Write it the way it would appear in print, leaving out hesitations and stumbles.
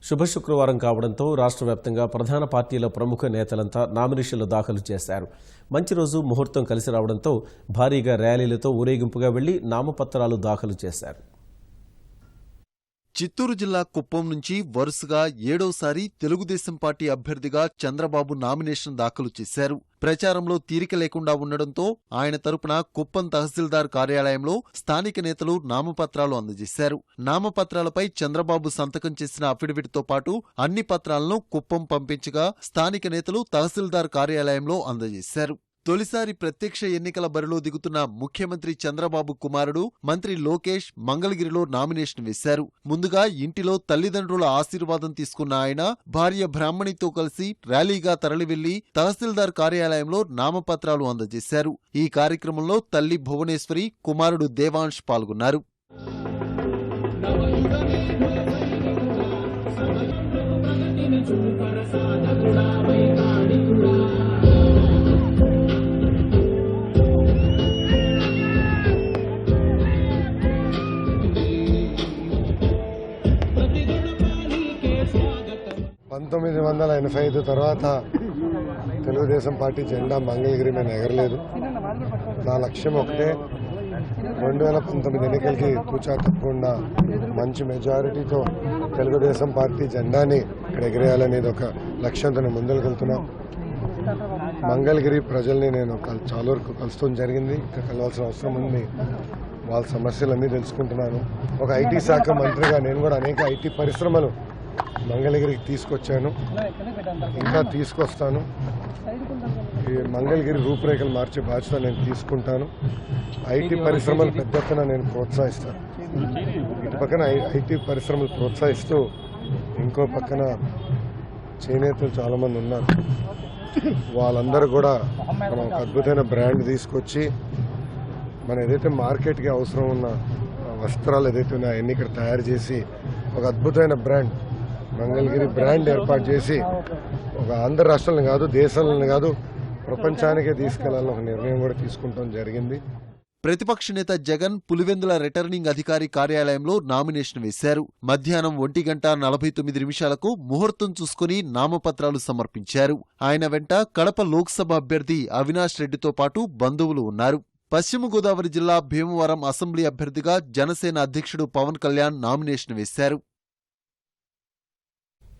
శుభ శుక్రవారం కావడంతో రాష్ట్ర వ్యాప్తంగా ప్రధాన పార్టీల ప్రముఖ నేతలంతా నామినేషన్లు దాఖలు చేశారు. మంచి రోజు ముహూర్తం కలిసి రావడంతో భారీగా ర్యాలీలతో ఊరేగింపుగా వెళ్లి నామపత్రాలు దాఖలు చేశారు. చిత్తూరు జిల్లా కుప్పం నుంచి వరుసగా 7వసారి తెలుగుదేశం పార్టీ అభ్యర్థిగా చంద్రబాబు నామినేషన్ దాఖలు చేశారు. ప్రచారంలో తీరిక లేకుండా ఉండడంతో ఆయన తరపున కుప్పం తహసీల్దార్ కార్యాలయంలో స్థానిక నేతలు నామపత్రాలు అందజేశారు. నామపత్రాలపై చంద్రబాబు సంతకం చేసిన అఫిడవిట్తో పాటు అన్ని పత్రాలను కుప్పం పంపించగా స్థానిక నేతలు తహసీల్దార్ కార్యాలయంలో అందజేశారు. తొలిసారి ప్రత్యక్ష ఎన్నికల బరిలో దిగుతున్న ముఖ్యమంత్రి చంద్రబాబు కుమారుడు మంత్రి లోకేష్ మంగళగిరిలో నామినేషన్ వేశారు. ముందుగా ఇంటిలో తల్లిదండ్రుల ఆశీర్వాదం తీసుకున్న ఆయన భార్య బ్రాహ్మణితో కలిసి ర్యాలీగా తరలివెళ్లి తహసీల్దార్ కార్యాలయంలో నామపత్రాలు అందజేశారు. ఈ కార్యక్రమంలో తల్లి భువనేశ్వరి, కుమారుడు దేవాంశ్ పాల్గొన్నారు. తర్వాత తెలుగుదేశం పార్టీ జెండా మంగళగిరి మీద ఎగరలేదు. నా లక్ష్యం ఒకటే, 2019 ఎన్నికలకి తూచా తప్పకుండా మంచి మెజారిటీతో తెలుగుదేశం పార్టీ జెండాని ఇక్కడ ఎగిరేయాలనేది ఒక లక్ష్యంతో నేను ముందుకెళ్తున్నా. మంగళగిరి ప్రజల్ని నేను చాలా వరకు కలుస్తూ జరిగింది. ఇంకా కలవాల్సిన అవసరం ఉంది. వాళ్ళ సమస్యలన్నీ తెలుసుకుంటున్నాను. ఒక ఐటీ శాఖ మంత్రిగా నేను కూడా అనేక ఐటీ పరిశ్రమలు మంగళగిరికి తీసుకొచ్చాను, ఇంకా తీసుకొస్తాను. ఈ మంగళగిరి రూపురేఖలు మార్చే బాధ్యత నేను తీసుకుంటాను. ఐటీ పరిశ్రమలు పెద్ద ఎత్తున నేను ప్రోత్సహిస్తాను. ఇటు పక్కన ఐటీ పరిశ్రమలు ప్రోత్సహిస్తూ ఇంకో పక్కన చేనేతలు చాలామంది ఉన్నారు. వాళ్ళందరూ కూడా మనం ఒక అద్భుతమైన బ్రాండ్ తీసుకొచ్చి మన ఏదైతే మార్కెట్కి అవసరం ఉన్న వస్త్రాలు ఏదైతే ఉన్నాయో అవన్నీ ఇక్కడ తయారు చేసి ఒక అద్భుతమైన బ్రాండ్ మంగళగిరి బ్రాండ్ ఏర్పాటు చేసి ఒక ఆంధ్ర రాష్ట్రంలో కాదు, దేశంలో కాదు, ప్రపంచానికే తీసుకెళ్లాలని ఒక నిర్ణయం కూడా తీసుకుంటాం జరిగింది. ప్రతిపక్ష నేత జగన్ పులివెందుల రిటర్నింగ్ అధికారి కార్యాలయంలో నామినేషన్ వేశారు. మధ్యాహ్నం 1:49 ముహూర్తం చూసుకుని నామపత్రాలు సమర్పించారు. ఆయన వెంట కడప లోక్సభ అభ్యర్థి అవినాష్ రెడ్డితో పాటు బంధువులు ఉన్నారు. పశ్చిమ గోదావరి జిల్లా భీమవరం అసెంబ్లీ అభ్యర్థిగా జనసేన అధ్యక్షుడు పవన్ కళ్యాణ్ నామినేషన్ వేశారు.